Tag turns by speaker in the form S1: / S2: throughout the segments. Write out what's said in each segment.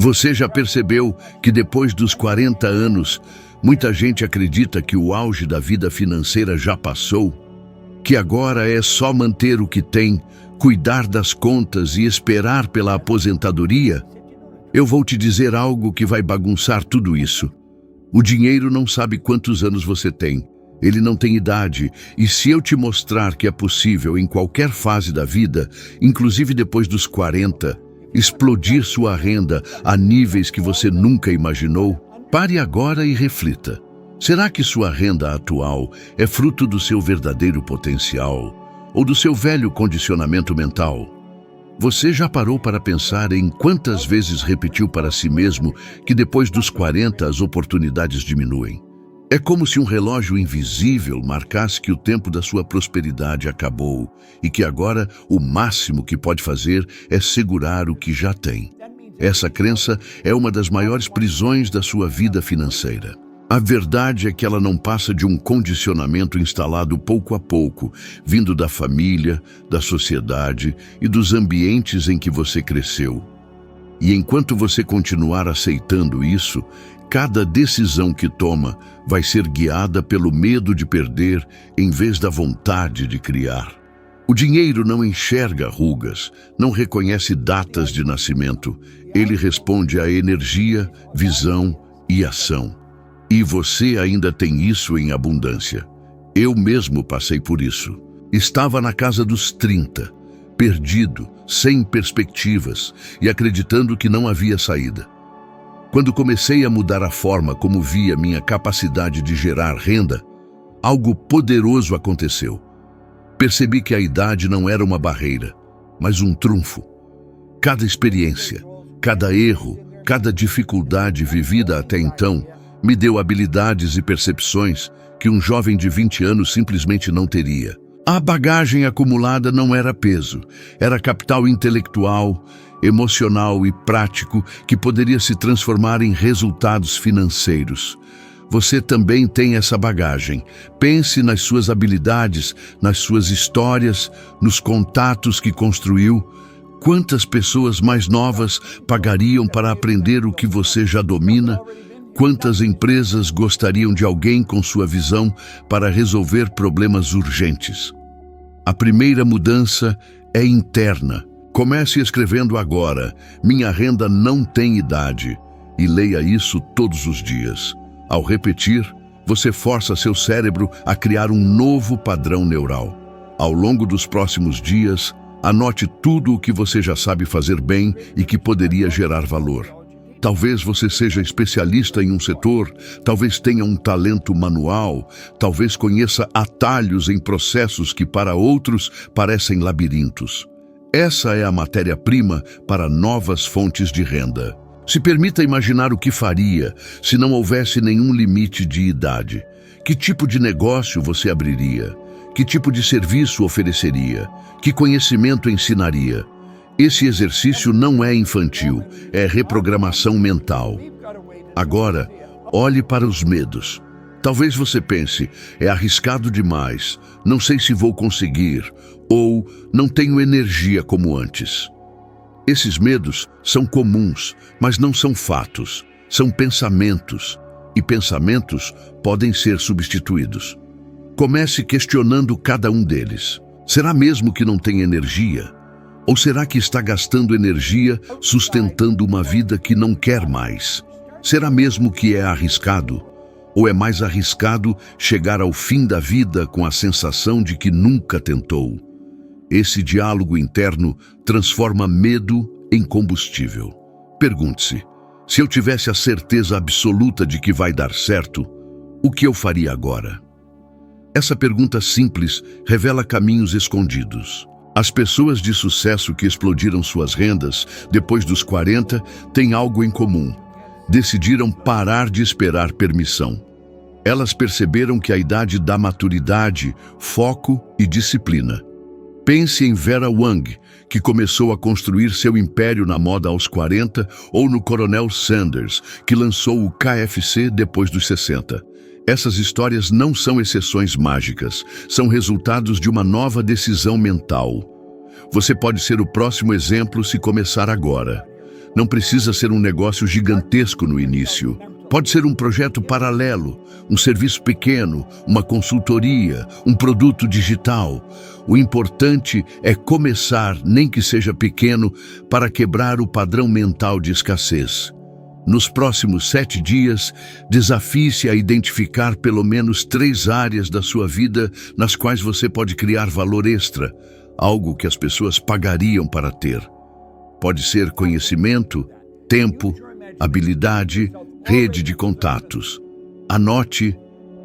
S1: Você já percebeu que depois dos 40 anos, muita gente acredita que o auge da vida financeira já passou? Que agora é só manter o que tem, cuidar das contas e esperar pela aposentadoria? Eu vou te dizer algo que vai bagunçar tudo isso. O dinheiro não sabe quantos anos você tem. Ele não tem idade, e se eu te mostrar que é possível em qualquer fase da vida, inclusive depois dos 40, explodir sua renda a níveis que você nunca imaginou, pare agora e reflita. Será que sua renda atual é fruto do seu verdadeiro potencial ou do seu velho condicionamento mental? Você já parou para pensar em quantas vezes repetiu para si mesmo que depois dos 40 as oportunidades diminuem? É como se um relógio invisível marcasse que o tempo da sua prosperidade acabou e que agora o máximo que pode fazer é segurar o que já tem. Essa crença é uma das maiores prisões da sua vida financeira. A verdade é que ela não passa de um condicionamento instalado pouco a pouco, vindo da família, da sociedade e dos ambientes em que você cresceu. E enquanto você continuar aceitando isso, cada decisão que toma vai ser guiada pelo medo de perder em vez da vontade de criar. O dinheiro não enxerga rugas, não reconhece datas de nascimento. Ele responde a energia, visão e ação. E você ainda tem isso em abundância. Eu mesmo passei por isso. Estava na casa dos 30, perdido, sem perspectivas e acreditando que não havia saída. Quando comecei a mudar a forma como via minha capacidade de gerar renda, algo poderoso aconteceu. Percebi que a idade não era uma barreira, mas um trunfo. Cada experiência, cada erro, cada dificuldade vivida até então me deu habilidades e percepções que um jovem de 20 anos simplesmente não teria. A bagagem acumulada não era peso, era capital intelectual, emocional e prático que poderia se transformar em resultados financeiros. Você também tem essa bagagem. Pense nas suas habilidades, nas suas histórias, nos contatos que construiu. Quantas pessoas mais novas pagariam para aprender o que você já domina? Quantas empresas gostariam de alguém com sua visão para resolver problemas urgentes? A primeira mudança é interna. Comece escrevendo agora: minha renda não tem idade, e leia isso todos os dias. Ao repetir, você força seu cérebro a criar um novo padrão neural. Ao longo dos próximos dias, anote tudo o que você já sabe fazer bem e que poderia gerar valor. Talvez você seja especialista em um setor, talvez tenha um talento manual, talvez conheça atalhos em processos que para outros parecem labirintos. Essa é a matéria-prima para novas fontes de renda. Se permita imaginar o que faria se não houvesse nenhum limite de idade. Que tipo de negócio você abriria? Que tipo de serviço ofereceria? Que conhecimento ensinaria? Esse exercício não é infantil, é reprogramação mental. Agora, olhe para os medos. Talvez você pense: é arriscado demais, não sei se vou conseguir, ou não tenho energia como antes. Esses medos são comuns, mas não são fatos, são pensamentos, e pensamentos podem ser substituídos. Comece questionando cada um deles. Será mesmo que não tem energia? Ou será que está gastando energia sustentando uma vida que não quer mais? Será mesmo que é arriscado? Ou é mais arriscado chegar ao fim da vida com a sensação de que nunca tentou? Esse diálogo interno transforma medo em combustível. Pergunte-se: se eu tivesse a certeza absoluta de que vai dar certo, o que eu faria agora? Essa pergunta simples revela caminhos escondidos. As pessoas de sucesso que explodiram suas rendas depois dos 40 têm algo em comum. Decidiram parar de esperar permissão. Elas perceberam que a idade dá maturidade, foco e disciplina. Pense em Vera Wang, que começou a construir seu império na moda aos 40, ou no Coronel Sanders, que lançou o KFC depois dos 60. Essas histórias não são exceções mágicas, são resultados de uma nova decisão mental. Você pode ser o próximo exemplo se começar agora. Não precisa ser um negócio gigantesco no início. Pode ser um projeto paralelo, um serviço pequeno, uma consultoria, um produto digital. O importante é começar, nem que seja pequeno, para quebrar o padrão mental de escassez. Nos próximos 7 dias, desafie-se a identificar pelo menos 3 áreas da sua vida nas quais você pode criar valor extra, algo que as pessoas pagariam para ter. Pode ser conhecimento, tempo, habilidade, rede de contatos. Anote,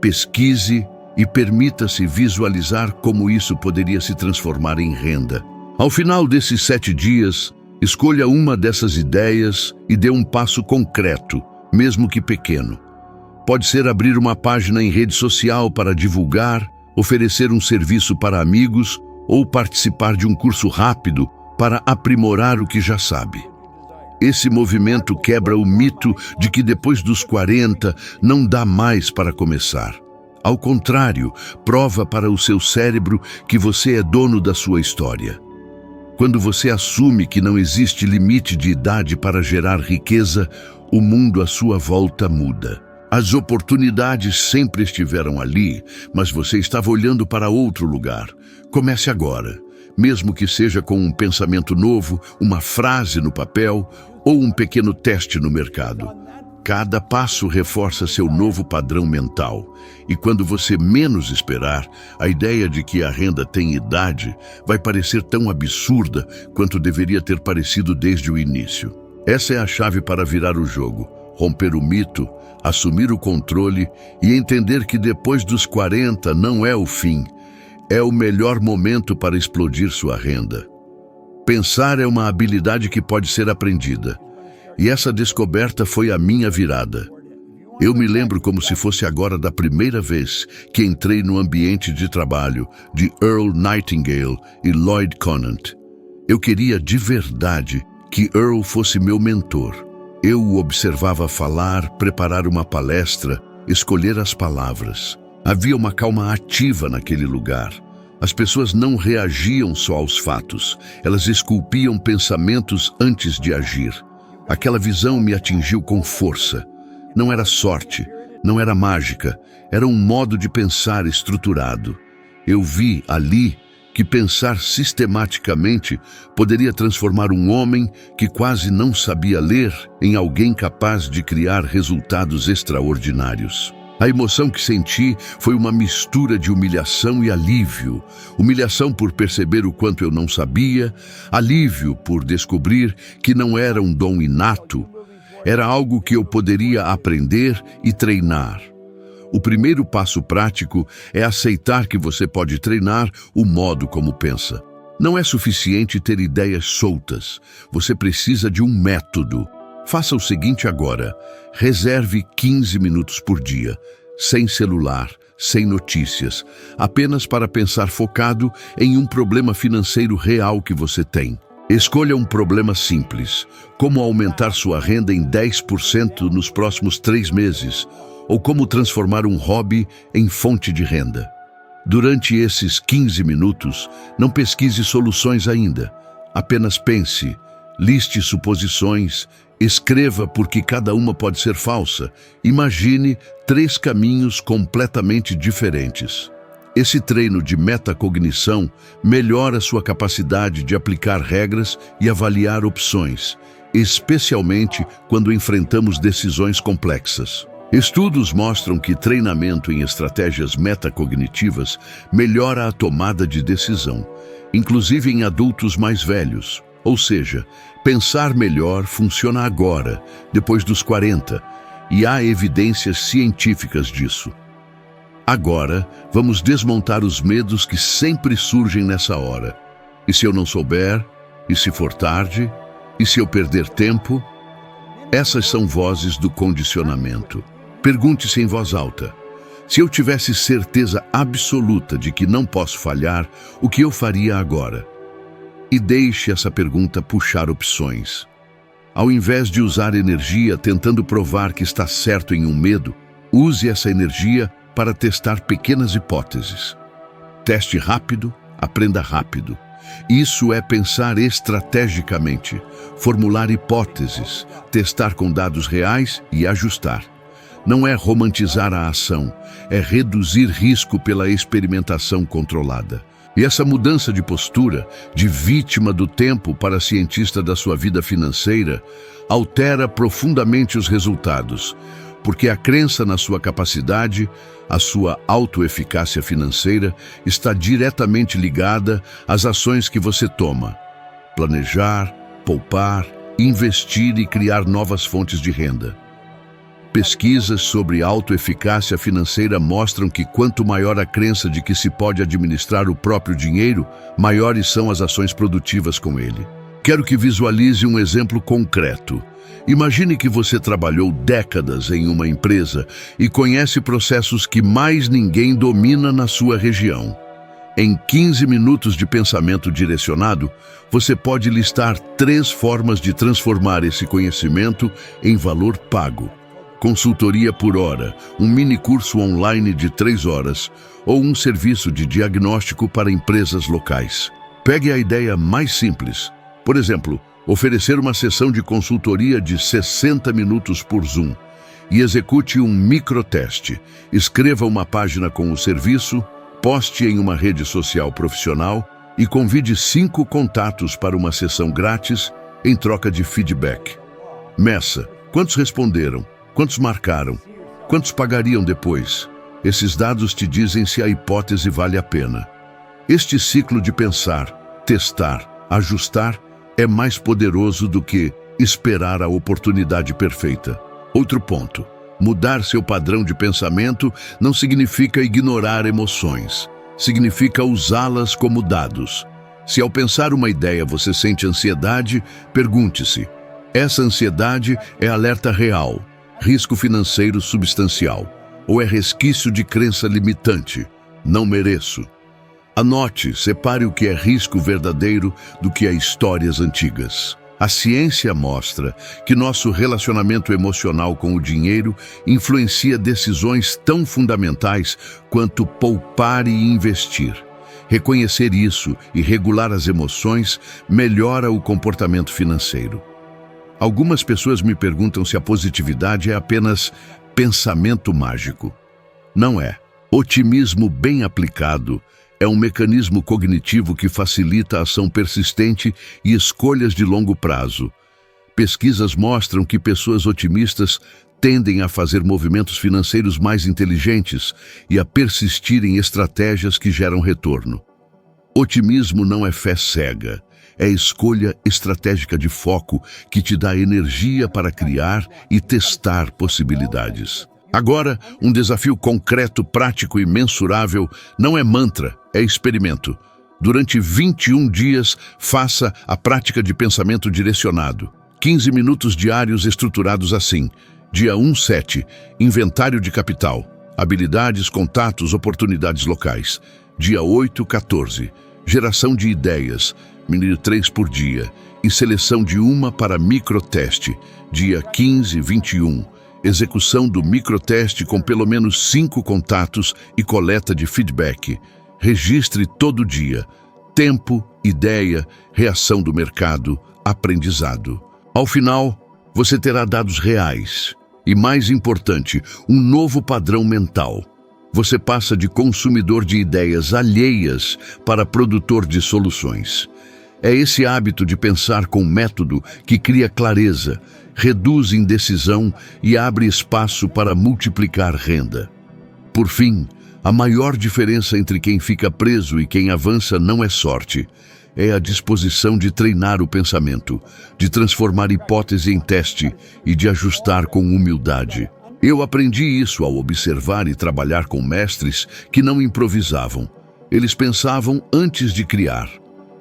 S1: pesquise e permita-se visualizar como isso poderia se transformar em renda. Ao final desses 7 dias, escolha uma dessas ideias e dê um passo concreto, mesmo que pequeno. Pode ser abrir uma página em rede social para divulgar, oferecer um serviço para amigos ou participar de um curso rápido para aprimorar o que já sabe. Esse movimento quebra o mito de que depois dos 40 não dá mais para começar. Ao contrário, prova para o seu cérebro que você é dono da sua história. Quando você assume que não existe limite de idade para gerar riqueza, o mundo à sua volta muda. As oportunidades sempre estiveram ali, mas você estava olhando para outro lugar. Comece agora, mesmo que seja com um pensamento novo, uma frase no papel ou um pequeno teste no mercado. Cada passo reforça seu novo padrão mental. E quando você menos esperar, a ideia de que a renda tem idade vai parecer tão absurda quanto deveria ter parecido desde o início. Essa é a chave para virar o jogo, romper o mito, assumir o controle e entender que depois dos 40 não é o fim, é o melhor momento para explodir sua renda. Pensar é uma habilidade que pode ser aprendida. E essa descoberta foi a minha virada. Eu me lembro como se fosse agora da primeira vez que entrei no ambiente de trabalho de Earl Nightingale e Lloyd Conant. Eu queria de verdade que Earl fosse meu mentor. Eu o observava falar, preparar uma palestra, escolher as palavras. Havia uma calma ativa naquele lugar. As pessoas não reagiam só aos fatos, elas esculpiam pensamentos antes de agir. Aquela visão me atingiu com força. Não era sorte, não era mágica, era um modo de pensar estruturado. Eu vi ali que pensar sistematicamente poderia transformar um homem que quase não sabia ler em alguém capaz de criar resultados extraordinários. A emoção que senti foi uma mistura de humilhação e alívio. Humilhação por perceber o quanto eu não sabia, alívio por descobrir que não era um dom inato, era algo que eu poderia aprender e treinar. O primeiro passo prático é aceitar que você pode treinar o modo como pensa. Não é suficiente ter ideias soltas, você precisa de um método. Faça o seguinte agora, reserve 15 minutos por dia, sem celular, sem notícias, apenas para pensar focado em um problema financeiro real que você tem. Escolha um problema simples, como aumentar sua renda em 10% nos próximos 3 meses, ou como transformar um hobby em fonte de renda. Durante esses 15 minutos, não pesquise soluções ainda, apenas pense, liste suposições, escreva porque cada uma pode ser falsa. Imagine 3 caminhos completamente diferentes. Esse treino de metacognição melhora sua capacidade de aplicar regras e avaliar opções, especialmente quando enfrentamos decisões complexas. Estudos mostram que treinamento em estratégias metacognitivas melhora a tomada de decisão, inclusive em adultos mais velhos. Ou seja, pensar melhor funciona agora, depois dos 40, e há evidências científicas disso. Agora, vamos desmontar os medos que sempre surgem nessa hora. E se eu não souber? E se for tarde? E se eu perder tempo? Essas são vozes do condicionamento. Pergunte-se em voz alta. Se eu tivesse certeza absoluta de que não posso falhar, o que eu faria agora? E deixe essa pergunta puxar opções. Ao invés de usar energia tentando provar que está certo em um medo, use essa energia para testar pequenas hipóteses. Teste rápido, aprenda rápido. Isso é pensar estrategicamente, formular hipóteses, testar com dados reais e ajustar. Não é romantizar a ação, é reduzir risco pela experimentação controlada. E essa mudança de postura, de vítima do tempo para cientista da sua vida financeira, altera profundamente os resultados, porque a crença na sua capacidade, a sua autoeficácia financeira, está diretamente ligada às ações que você toma. Planejar, poupar, investir e criar novas fontes de renda. Pesquisas sobre autoeficácia financeira mostram que quanto maior a crença de que se pode administrar o próprio dinheiro, maiores são as ações produtivas com ele. Quero que visualize um exemplo concreto. Imagine que você trabalhou décadas em uma empresa e conhece processos que mais ninguém domina na sua região. Em 15 minutos de pensamento direcionado, você pode listar 3 formas de transformar esse conhecimento em valor pago. Consultoria por hora, um mini curso online de 3 horas ou um serviço de diagnóstico para empresas locais. Pegue a ideia mais simples. Por exemplo, oferecer uma sessão de consultoria de 60 minutos por Zoom e execute um microteste. Escreva uma página com o serviço, poste em uma rede social profissional e convide 5 contatos para uma sessão grátis em troca de feedback. Meça: quantos responderam? Quantos marcaram? Quantos pagariam depois? Esses dados te dizem se a hipótese vale a pena. Este ciclo de pensar, testar, ajustar é mais poderoso do que esperar a oportunidade perfeita. Outro ponto: mudar seu padrão de pensamento não significa ignorar emoções. Significa usá-las como dados. Se ao pensar uma ideia você sente ansiedade, pergunte-se: essa ansiedade é alerta real, risco financeiro substancial, ou é resquício de crença limitante? Não mereço. Anote, separe o que é risco verdadeiro do que é histórias antigas. A ciência mostra que nosso relacionamento emocional com o dinheiro influencia decisões tão fundamentais quanto poupar e investir. Reconhecer isso e regular as emoções melhora o comportamento financeiro. Algumas pessoas me perguntam se a positividade é apenas pensamento mágico. Não é. Otimismo bem aplicado é um mecanismo cognitivo que facilita a ação persistente e escolhas de longo prazo. Pesquisas mostram que pessoas otimistas tendem a fazer movimentos financeiros mais inteligentes e a persistir em estratégias que geram retorno. Otimismo não é fé cega. É escolha estratégica de foco que te dá energia para criar e testar possibilidades. Agora, um desafio concreto, prático e mensurável não é mantra, é experimento. Durante 21 dias, faça a prática de pensamento direcionado. 15 minutos diários estruturados assim. Dia 1/7, inventário de capital, habilidades, contatos, oportunidades locais. Dia 8/14, geração de ideias, 3 por dia, e seleção de uma para microteste, dia 15/21, execução do microteste com pelo menos 5 contatos e coleta de feedback. Registre todo dia, tempo, ideia, reação do mercado, aprendizado. Ao final, você terá dados reais e, mais importante, um novo padrão mental. Você passa de consumidor de ideias alheias para produtor de soluções. É esse hábito de pensar com método que cria clareza, reduz indecisão e abre espaço para multiplicar renda. Por fim, a maior diferença entre quem fica preso e quem avança não é sorte. É a disposição de treinar o pensamento, de transformar hipótese em teste e de ajustar com humildade. Eu aprendi isso ao observar e trabalhar com mestres que não improvisavam. Eles pensavam antes de criar.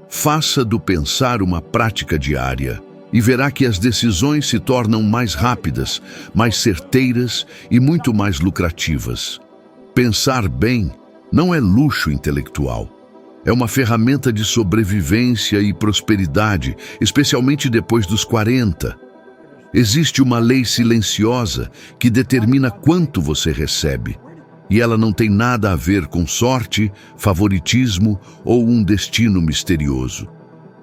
S1: Faça do pensar uma prática diária e verá que as decisões se tornam mais rápidas, mais certeiras e muito mais lucrativas. Pensar bem não é luxo intelectual. É uma ferramenta de sobrevivência e prosperidade, especialmente depois dos 40. Existe uma lei silenciosa que determina quanto você recebe. E ela não tem nada a ver com sorte, favoritismo ou um destino misterioso.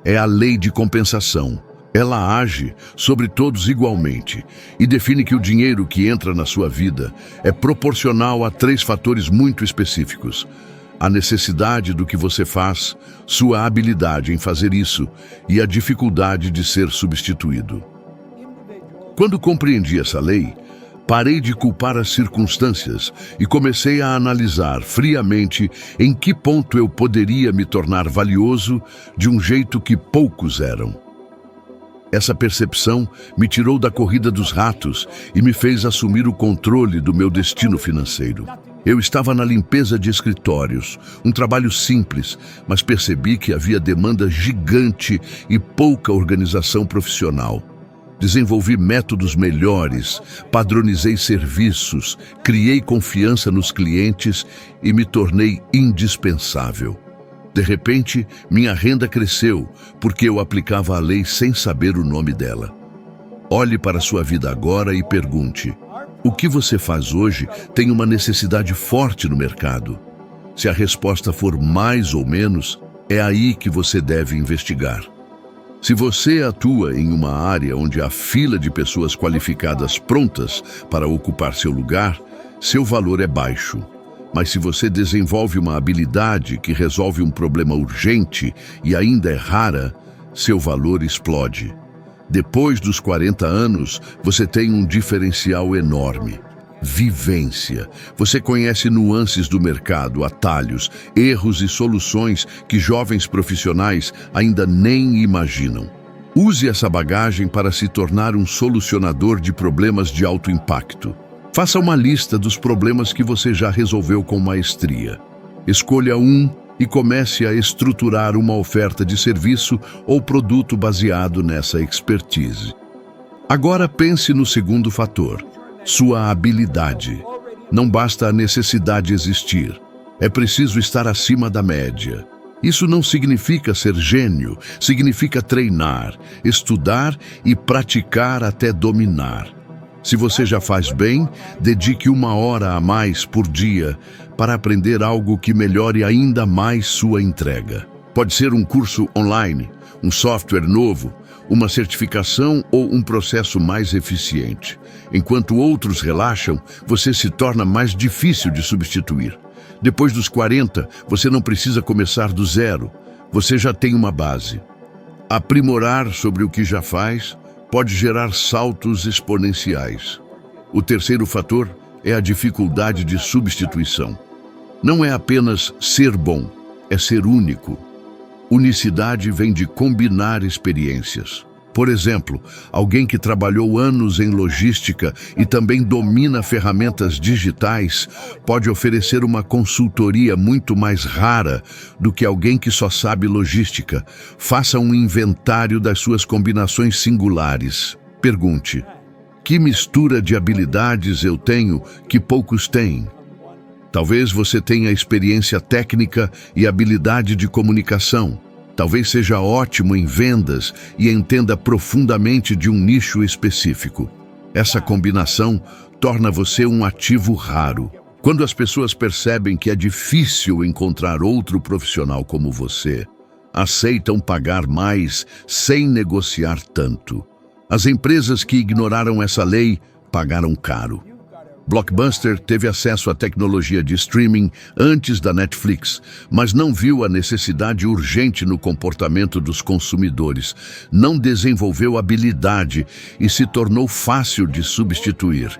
S1: É a lei de compensação. Ela age sobre todos igualmente e define que o dinheiro que entra na sua vida é proporcional a 3 fatores muito específicos: a necessidade do que você faz, sua habilidade em fazer isso e a dificuldade de ser substituído. Quando compreendi essa lei, parei de culpar as circunstâncias e comecei a analisar friamente em que ponto eu poderia me tornar valioso de um jeito que poucos eram. Essa percepção me tirou da corrida dos ratos e me fez assumir o controle do meu destino financeiro. Eu estava na limpeza de escritórios, um trabalho simples, mas percebi que havia demanda gigante e pouca organização profissional. Desenvolvi métodos melhores, padronizei serviços, criei confiança nos clientes e me tornei indispensável. De repente, minha renda cresceu, porque eu aplicava a lei sem saber o nome dela. Olhe para a sua vida agora e pergunte: o que você faz hoje tem uma necessidade forte no mercado? Se a resposta for mais ou menos, é aí que você deve investigar. Se você atua em uma área onde há fila de pessoas qualificadas prontas para ocupar seu lugar, seu valor é baixo. Mas se você desenvolve uma habilidade que resolve um problema urgente e ainda é rara, seu valor explode. Depois dos 40 anos, você tem um diferencial enorme: vivência. Você conhece nuances do mercado, atalhos, erros e soluções que jovens profissionais ainda nem imaginam. Use essa bagagem para se tornar um solucionador de problemas de alto impacto. Faça uma lista dos problemas que você já resolveu com maestria. Escolha um e comece a estruturar uma oferta de serviço ou produto baseado nessa expertise. Agora pense no segundo fator: sua habilidade. Não basta a necessidade existir. É preciso estar acima da média. Isso não significa ser gênio, significa treinar, estudar e praticar até dominar. Se você já faz bem, dedique 1 hora a mais por dia para aprender algo que melhore ainda mais sua entrega. Pode ser um curso online, um software novo, uma certificação ou um processo mais eficiente. Enquanto outros relaxam, você se torna mais difícil de substituir. Depois dos 40, você não precisa começar do zero. Você já tem uma base. Aprimorar sobre o que já faz pode gerar saltos exponenciais. O terceiro fator é a dificuldade de substituição. Não é apenas ser bom, é ser único. Unicidade vem de combinar experiências. Por exemplo, alguém que trabalhou anos em logística e também domina ferramentas digitais pode oferecer uma consultoria muito mais rara do que alguém que só sabe logística. Faça um inventário das suas combinações singulares. Pergunte: que mistura de habilidades eu tenho que poucos têm? Talvez você tenha experiência técnica e habilidade de comunicação. Talvez seja ótimo em vendas e entenda profundamente de um nicho específico. Essa combinação torna você um ativo raro. Quando as pessoas percebem que é difícil encontrar outro profissional como você, aceitam pagar mais sem negociar tanto. As empresas que ignoraram essa lei pagaram caro. Blockbuster teve acesso à tecnologia de streaming antes da Netflix, mas não viu a necessidade urgente no comportamento dos consumidores, não desenvolveu habilidade e se tornou fácil de substituir.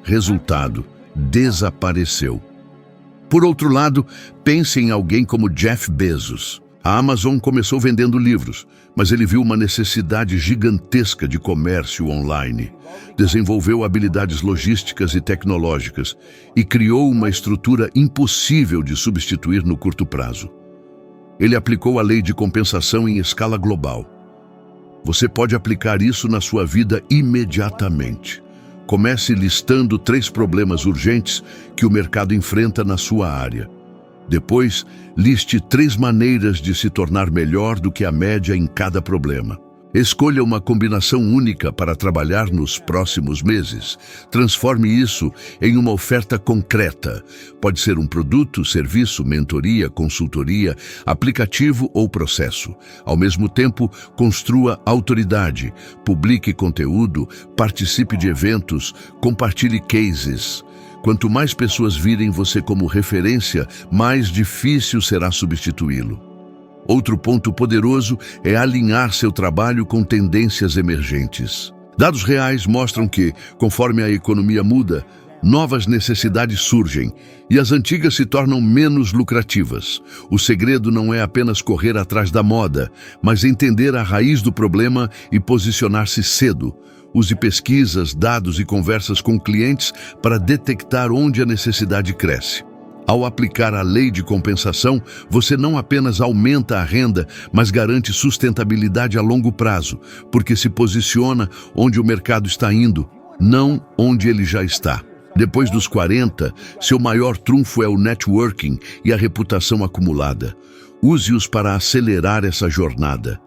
S1: Resultado: desapareceu. Por outro lado, pense em alguém como Jeff Bezos. A Amazon começou vendendo livros, mas ele viu uma necessidade gigantesca de comércio online. Desenvolveu habilidades logísticas e tecnológicas e criou uma estrutura impossível de substituir no curto prazo. Ele aplicou a lei de compensação em escala global. Você pode aplicar isso na sua vida imediatamente. Comece listando 3 problemas urgentes que o mercado enfrenta na sua área. Depois, liste 3 maneiras de se tornar melhor do que a média em cada problema. Escolha uma combinação única para trabalhar nos próximos meses. Transforme isso em uma oferta concreta. Pode ser um produto, serviço, mentoria, consultoria, aplicativo ou processo. Ao mesmo tempo, construa autoridade, publique conteúdo, participe de eventos, compartilhe cases. Quanto mais pessoas virem você como referência, mais difícil será substituí-lo. Outro ponto poderoso é alinhar seu trabalho com tendências emergentes. Dados reais mostram que, conforme a economia muda, novas necessidades surgem e as antigas se tornam menos lucrativas. O segredo não é apenas correr atrás da moda, mas entender a raiz do problema e posicionar-se cedo. Use pesquisas, dados e conversas com clientes para detectar onde a necessidade cresce. Ao aplicar a lei de compensação, você não apenas aumenta a renda, mas garante sustentabilidade a longo prazo, porque se posiciona onde o mercado está indo, não onde ele já está. Depois dos 40, seu maior trunfo é o networking e a reputação acumulada. Use-os para acelerar essa jornada.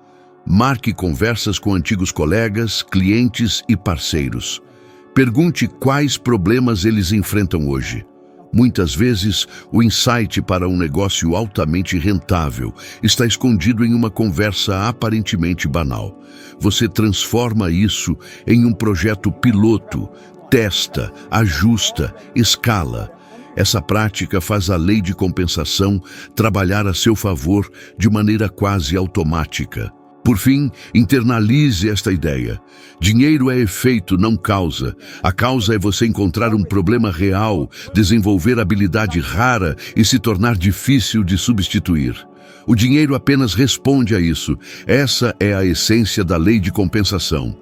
S1: Marque conversas com antigos colegas, clientes e parceiros. Pergunte quais problemas eles enfrentam hoje. Muitas vezes, o insight para um negócio altamente rentável está escondido em uma conversa aparentemente banal. Você transforma isso em um projeto piloto, testa, ajusta, escala. Essa prática faz a lei de compensação trabalhar a seu favor de maneira quase automática. Por fim, internalize esta ideia. Dinheiro é efeito, não causa. A causa é você encontrar um problema real, desenvolver habilidade rara e se tornar difícil de substituir. O dinheiro apenas responde a isso. Essa é a essência da lei de compensação.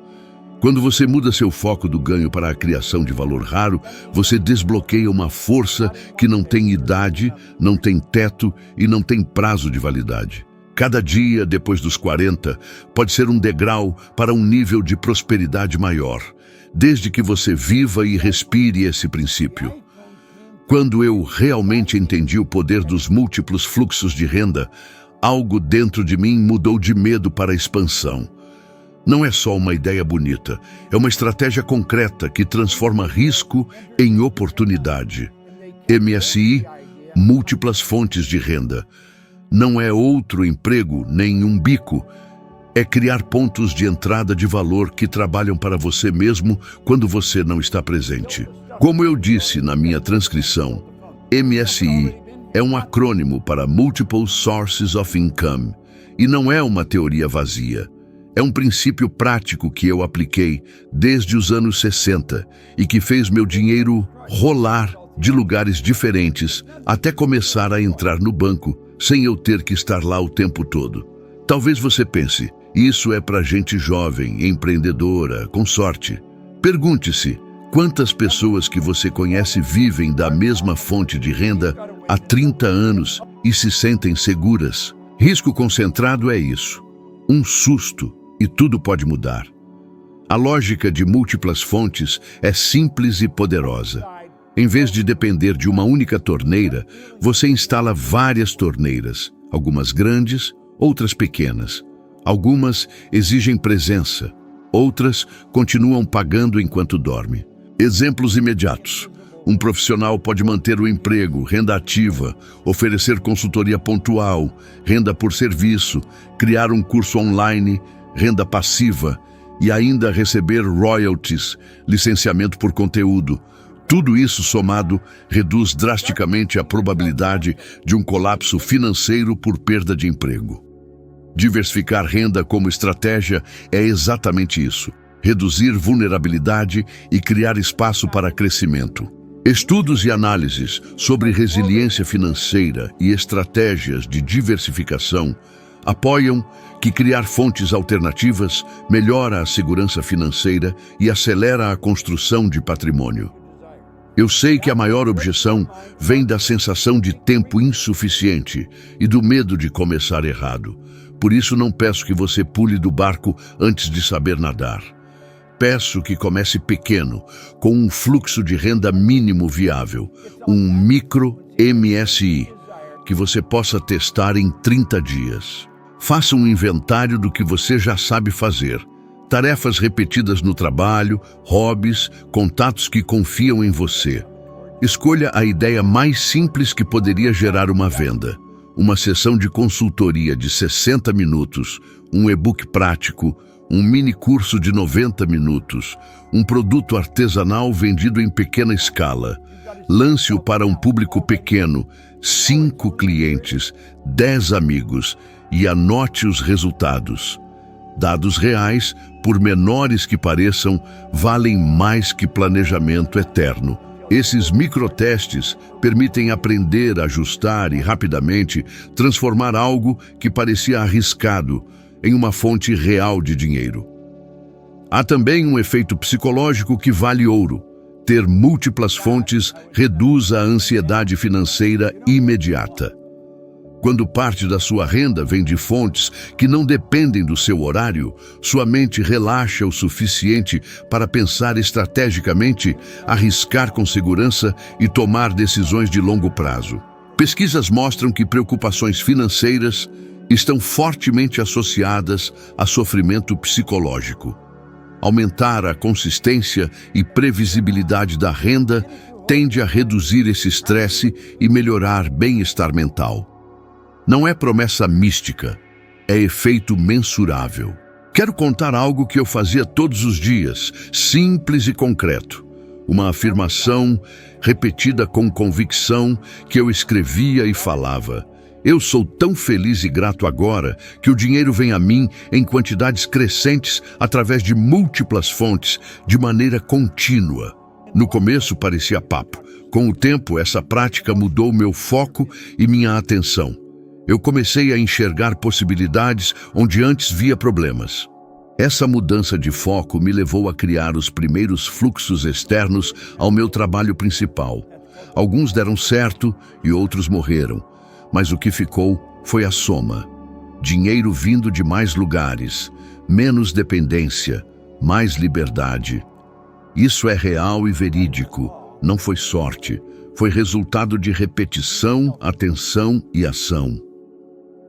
S1: Quando você muda seu foco do ganho para a criação de valor raro, você desbloqueia uma força que não tem idade, não tem teto e não tem prazo de validade. Cada dia depois dos 40 pode ser um degrau para um nível de prosperidade maior, desde que você viva e respire esse princípio. Quando eu realmente entendi o poder dos múltiplos fluxos de renda, algo dentro de mim mudou de medo para expansão. Não é só uma ideia bonita, é uma estratégia concreta que transforma risco em oportunidade. MSI, múltiplas fontes de renda. Não é outro emprego nem um bico. É criar pontos de entrada de valor que trabalham para você mesmo quando você não está presente. Como eu disse na minha transcrição, MSI é um acrônimo para Multiple Sources of Income e não é uma teoria vazia. É um princípio prático que eu apliquei desde os anos 60 e que fez meu dinheiro rolar de lugares diferentes até começar a entrar no banco, sem eu ter que estar lá o tempo todo. Talvez você pense, isso é para gente jovem, empreendedora, com sorte. Pergunte-se, quantas pessoas que você conhece vivem da mesma fonte de renda há 30 anos e se sentem seguras? Risco concentrado é isso. Um susto e tudo pode mudar. A lógica de múltiplas fontes é simples e poderosa. Em vez de depender de uma única torneira, você instala várias torneiras, algumas grandes, outras pequenas. Algumas exigem presença, outras continuam pagando enquanto dorme. Exemplos imediatos. Um profissional pode manter o emprego, renda ativa, oferecer consultoria pontual, renda por serviço, criar um curso online, renda passiva e ainda receber royalties, licenciamento por conteúdo. Tudo isso somado reduz drasticamente a probabilidade de um colapso financeiro por perda de emprego. Diversificar renda como estratégia é exatamente isso: reduzir vulnerabilidade e criar espaço para crescimento. Estudos e análises sobre resiliência financeira e estratégias de diversificação apoiam que criar fontes alternativas melhora a segurança financeira e acelera a construção de patrimônio. Eu sei que a maior objeção vem da sensação de tempo insuficiente e do medo de começar errado. Por isso não peço que você pule do barco antes de saber nadar. Peço que comece pequeno, com um fluxo de renda mínimo viável, um micro MSI, que você possa testar em 30 dias. Faça um inventário do que você já sabe fazer. Tarefas repetidas no trabalho, hobbies, contatos que confiam em você. Escolha a ideia mais simples que poderia gerar uma venda. Uma sessão de consultoria de 60 minutos, um e-book prático, um mini curso de 90 minutos, um produto artesanal vendido em pequena escala. Lance-o para um público pequeno, 5 clientes, 10 amigos e anote os resultados. Dados reais, por menores que pareçam, valem mais que planejamento eterno. Esses microtestes permitem aprender, ajustar e, rapidamente, transformar algo que parecia arriscado em uma fonte real de dinheiro. Há também um efeito psicológico que vale ouro. Ter múltiplas fontes reduz a ansiedade financeira imediata. Quando parte da sua renda vem de fontes que não dependem do seu horário, sua mente relaxa o suficiente para pensar estrategicamente, arriscar com segurança e tomar decisões de longo prazo. Pesquisas mostram que preocupações financeiras estão fortemente associadas a sofrimento psicológico. Aumentar a consistência e previsibilidade da renda tende a reduzir esse estresse e melhorar bem-estar mental. Não é promessa mística, é efeito mensurável. Quero contar algo que eu fazia todos os dias, simples e concreto. Uma afirmação repetida com convicção que eu escrevia e falava. Eu sou tão feliz e grato agora que o dinheiro vem a mim em quantidades crescentes através de múltiplas fontes, de maneira contínua. No começo parecia papo. Com o tempo, essa prática mudou meu foco e minha atenção. Eu comecei a enxergar possibilidades onde antes via problemas. Essa mudança de foco me levou a criar os primeiros fluxos externos ao meu trabalho principal. Alguns deram certo e outros morreram, mas o que ficou foi a soma. Dinheiro vindo de mais lugares, menos dependência, mais liberdade. Isso é real e verídico, não foi sorte, foi resultado de repetição, atenção e ação.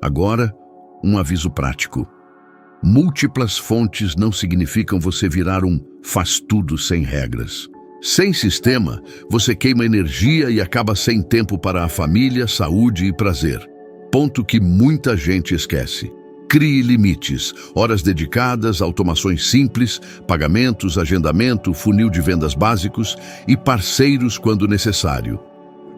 S1: Agora, um aviso prático. Múltiplas fontes não significam você virar um faz-tudo sem regras. Sem sistema, você queima energia e acaba sem tempo para a família, saúde e prazer. Ponto que muita gente esquece. Crie limites, horas dedicadas, automações simples, pagamentos, agendamento, funil de vendas básicos e parceiros quando necessário.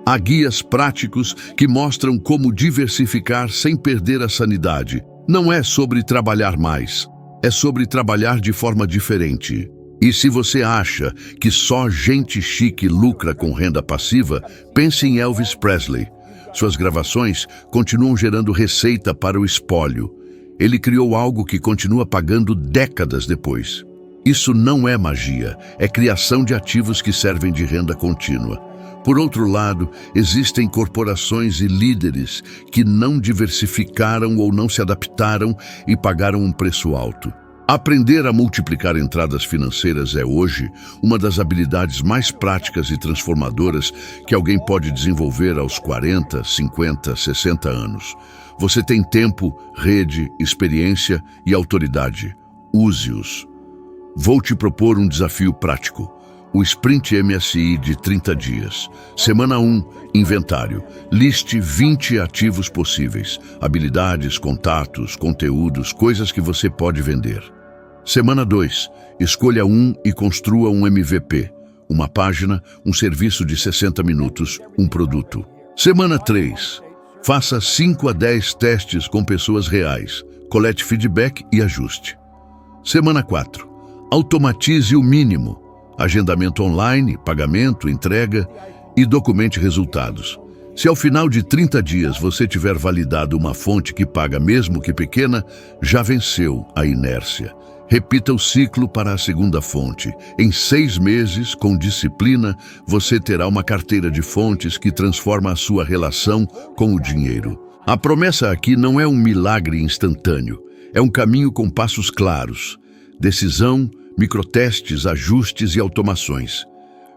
S1: Há guias práticos que mostram como diversificar sem perder a sanidade. Não é sobre trabalhar mais, é sobre trabalhar de forma diferente. E se você acha que só gente chique lucra com renda passiva, pense em Elvis Presley. Suas gravações continuam gerando receita para o espólio. Ele criou algo que continua pagando décadas depois. Isso não é magia, é criação de ativos que servem de renda contínua. Por outro lado, existem corporações e líderes que não diversificaram ou não se adaptaram e pagaram um preço alto. Aprender a multiplicar entradas financeiras é hoje uma das habilidades mais práticas e transformadoras que alguém pode desenvolver aos 40, 50, 60 anos. Você tem tempo, rede, experiência e autoridade. Use-os. Vou te propor um desafio prático. O Sprint MSI de 30 dias. Semana 1, inventário. Liste 20 ativos possíveis. Habilidades, contatos, conteúdos, coisas que você pode vender. Semana 2, escolha um e construa um MVP. Uma página, um serviço de 60 minutos, um produto. Semana 3, faça 5 a 10 testes com pessoas reais. Colete feedback e ajuste. Semana 4, automatize o mínimo. Agendamento online, pagamento, entrega e documente resultados. Se ao final de 30 dias você tiver validado uma fonte que paga mesmo que pequena, já venceu a inércia. Repita o ciclo para a segunda fonte. Em 6 meses, com disciplina, você terá uma carteira de fontes que transforma a sua relação com o dinheiro. A promessa aqui não é um milagre instantâneo, é um caminho com passos claros. Decisão, microtestes, ajustes e automações.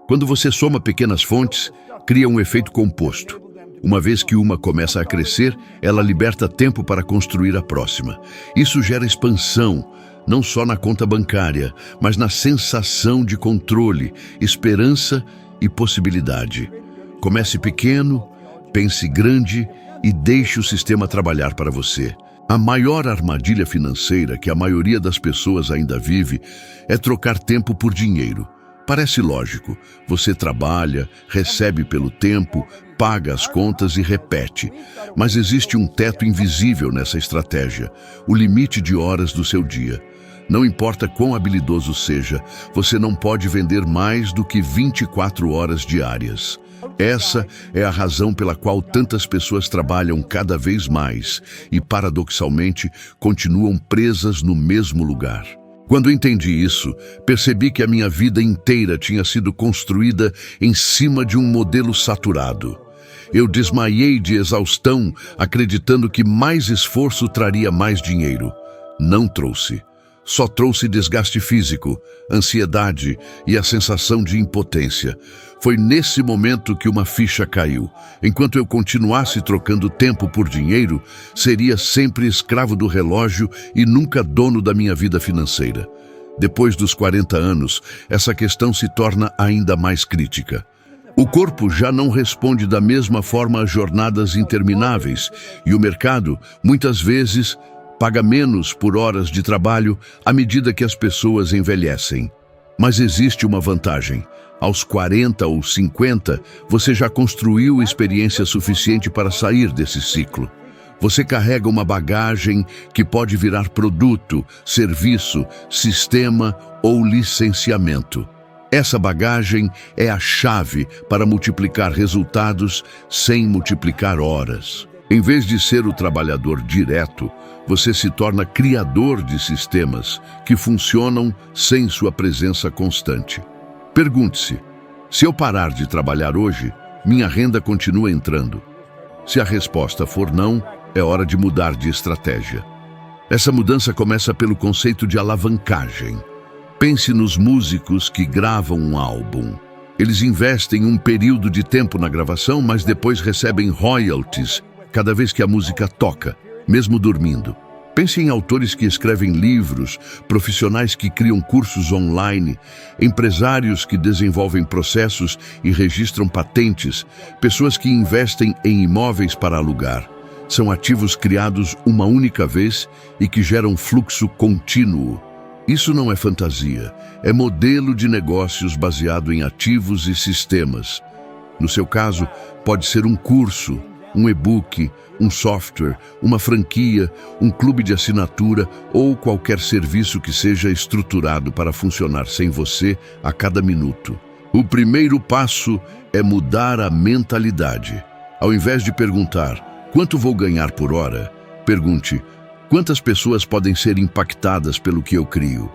S1: Quando você soma pequenas fontes, cria um efeito composto. Uma vez que uma começa a crescer, ela liberta tempo para construir a próxima. Isso gera expansão, não só na conta bancária, mas na sensação de controle, esperança e possibilidade. Comece pequeno, pense grande e deixe o sistema trabalhar para você. A maior armadilha financeira que a maioria das pessoas ainda vive é trocar tempo por dinheiro. Parece lógico, você trabalha, recebe pelo tempo, paga as contas e repete. Mas existe um teto invisível nessa estratégia, o limite de horas do seu dia. Não importa quão habilidoso seja, você não pode vender mais do que 24 horas diárias. Essa é a razão pela qual tantas pessoas trabalham cada vez mais e, paradoxalmente, continuam presas no mesmo lugar. Quando entendi isso, percebi que a minha vida inteira tinha sido construída em cima de um modelo saturado. Eu desmaiei de exaustão, acreditando que mais esforço traria mais dinheiro. Não trouxe. Só trouxe desgaste físico, ansiedade e a sensação de impotência. Foi nesse momento que uma ficha caiu. Enquanto eu continuasse trocando tempo por dinheiro, seria sempre escravo do relógio e nunca dono da minha vida financeira. Depois dos 40 anos, essa questão se torna ainda mais crítica. O corpo já não responde da mesma forma a jornadas intermináveis e o mercado, muitas vezes, paga menos por horas de trabalho à medida que as pessoas envelhecem. Mas existe uma vantagem. Aos 40 ou 50, você já construiu experiência suficiente para sair desse ciclo. Você carrega uma bagagem que pode virar produto, serviço, sistema ou licenciamento. Essa bagagem é a chave para multiplicar resultados sem multiplicar horas. Em vez de ser o trabalhador direto, você se torna criador de sistemas que funcionam sem sua presença constante. Pergunte-se, se eu parar de trabalhar hoje, minha renda continua entrando? Se a resposta for não, é hora de mudar de estratégia. Essa mudança começa pelo conceito de alavancagem. Pense nos músicos que gravam um álbum. Eles investem um período de tempo na gravação, mas depois recebem royalties cada vez que a música toca, mesmo dormindo. Pense em autores que escrevem livros, profissionais que criam cursos online, empresários que desenvolvem processos e registram patentes, pessoas que investem em imóveis para alugar. São ativos criados uma única vez e que geram fluxo contínuo. Isso não é fantasia, é modelo de negócios baseado em ativos e sistemas. No seu caso, pode ser um curso, um e-book, um software, uma franquia, um clube de assinatura ou qualquer serviço que seja estruturado para funcionar sem você a cada minuto. O primeiro passo é mudar a mentalidade. Ao invés de perguntar, quanto vou ganhar por hora? Pergunte, quantas pessoas podem ser impactadas pelo que eu crio?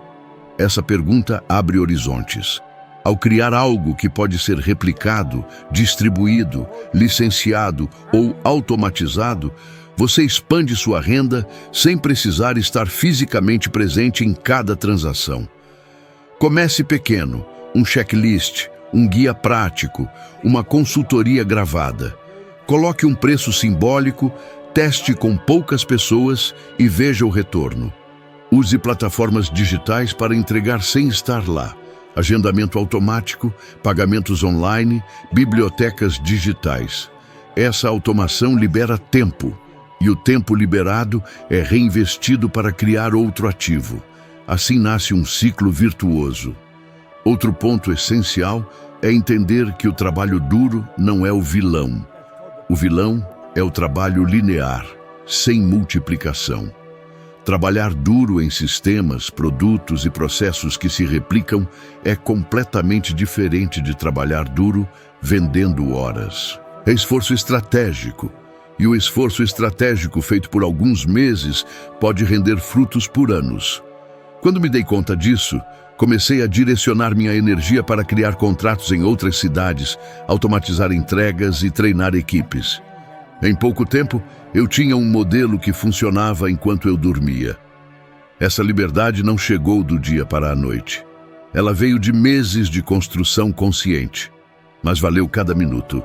S1: Essa pergunta abre horizontes. Ao criar algo que pode ser replicado, distribuído, licenciado ou automatizado, você expande sua renda sem precisar estar fisicamente presente em cada transação. Comece pequeno, um checklist, um guia prático, uma consultoria gravada. Coloque um preço simbólico, teste com poucas pessoas e veja o retorno. Use plataformas digitais para entregar sem estar lá. Agendamento automático, pagamentos online, bibliotecas digitais. Essa automação libera tempo, e o tempo liberado é reinvestido para criar outro ativo. Assim nasce um ciclo virtuoso. Outro ponto essencial é entender que o trabalho duro não é o vilão. O vilão é o trabalho linear, sem multiplicação. Trabalhar duro em sistemas, produtos e processos que se replicam é completamente diferente de trabalhar duro vendendo horas. É esforço estratégico, e o esforço estratégico feito por alguns meses pode render frutos por anos. Quando me dei conta disso, comecei a direcionar minha energia para criar contratos em outras cidades, automatizar entregas e treinar equipes. Em pouco tempo, eu tinha um modelo que funcionava enquanto eu dormia. Essa liberdade não chegou do dia para a noite. Ela veio de meses de construção consciente, mas valeu cada minuto.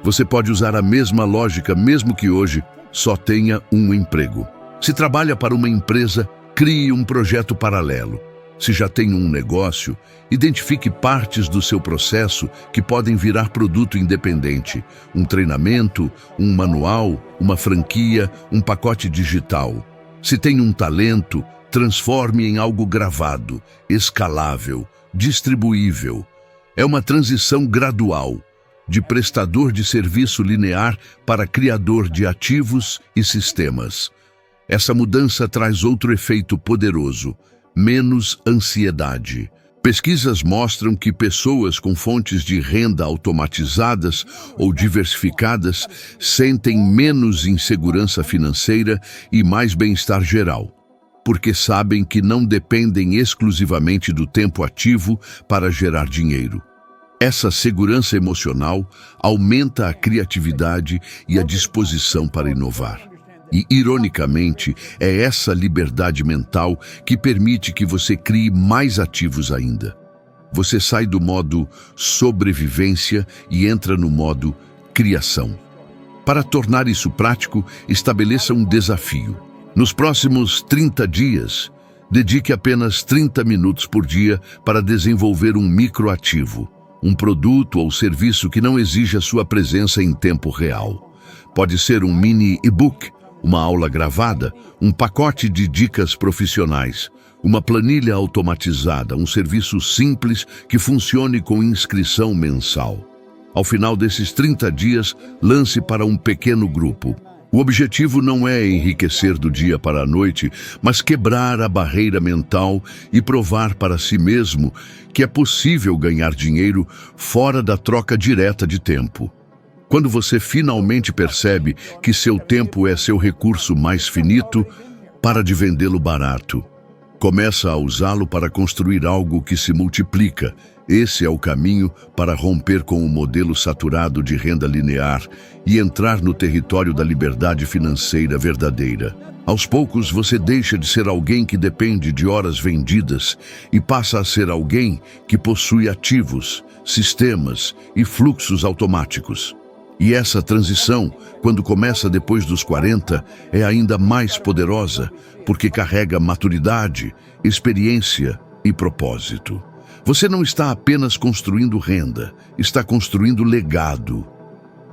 S1: Você pode usar a mesma lógica mesmo que hoje só tenha um emprego. Se trabalha para uma empresa, crie um projeto paralelo. Se já tem um negócio, identifique partes do seu processo que podem virar produto independente. Um treinamento, um manual, uma franquia, um pacote digital. Se tem um talento, transforme em algo gravado, escalável, distribuível. É uma transição gradual, de prestador de serviço linear para criador de ativos e sistemas. Essa mudança traz outro efeito poderoso: menos ansiedade. Pesquisas mostram que pessoas com fontes de renda automatizadas ou diversificadas sentem menos insegurança financeira e mais bem-estar geral, porque sabem que não dependem exclusivamente do tempo ativo para gerar dinheiro. Essa segurança emocional aumenta a criatividade e a disposição para inovar. E, ironicamente, é essa liberdade mental que permite que você crie mais ativos ainda. Você sai do modo sobrevivência e entra no modo criação. Para tornar isso prático, estabeleça um desafio. Nos próximos 30 dias, dedique apenas 30 minutos por dia para desenvolver um microativo, um produto ou serviço que não exija sua presença em tempo real. Pode ser um mini e-book, uma aula gravada, um pacote de dicas profissionais, uma planilha automatizada, um serviço simples que funcione com inscrição mensal. Ao final desses 30 dias, lance para um pequeno grupo. O objetivo não é enriquecer do dia para a noite, mas quebrar a barreira mental e provar para si mesmo que é possível ganhar dinheiro fora da troca direta de tempo. Quando você finalmente percebe que seu tempo é seu recurso mais finito, para de vendê-lo barato. Começa a usá-lo para construir algo que se multiplica. Esse é o caminho para romper com o modelo saturado de renda linear e entrar no território da liberdade financeira verdadeira. Aos poucos, você deixa de ser alguém que depende de horas vendidas e passa a ser alguém que possui ativos, sistemas e fluxos automáticos. E essa transição, quando começa depois dos 40, é ainda mais poderosa, porque carrega maturidade, experiência e propósito. Você não está apenas construindo renda, está construindo legado.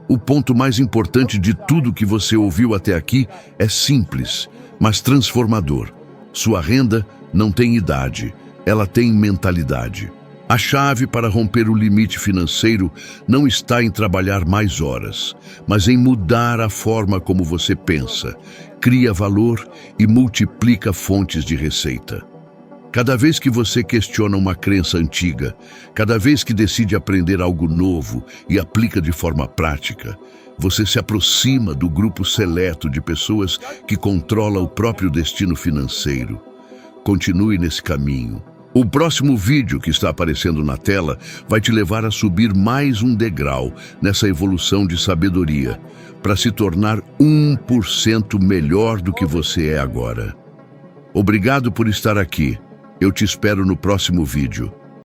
S1: O ponto mais importante de tudo que você ouviu até aqui é simples, mas transformador. Sua renda não tem idade, ela tem mentalidade. A chave para romper o limite financeiro não está em trabalhar mais horas, mas em mudar a forma como você pensa, cria valor e multiplica fontes de receita. Cada vez que você questiona uma crença antiga, cada vez que decide aprender algo novo e aplica de forma prática, você se aproxima do grupo seleto de pessoas que controla o próprio destino financeiro. Continue nesse caminho. O próximo vídeo que está aparecendo na tela vai te levar a subir mais um degrau nessa evolução de sabedoria, para se tornar 1% melhor do que você é agora. Obrigado por estar aqui. Eu te espero no próximo vídeo.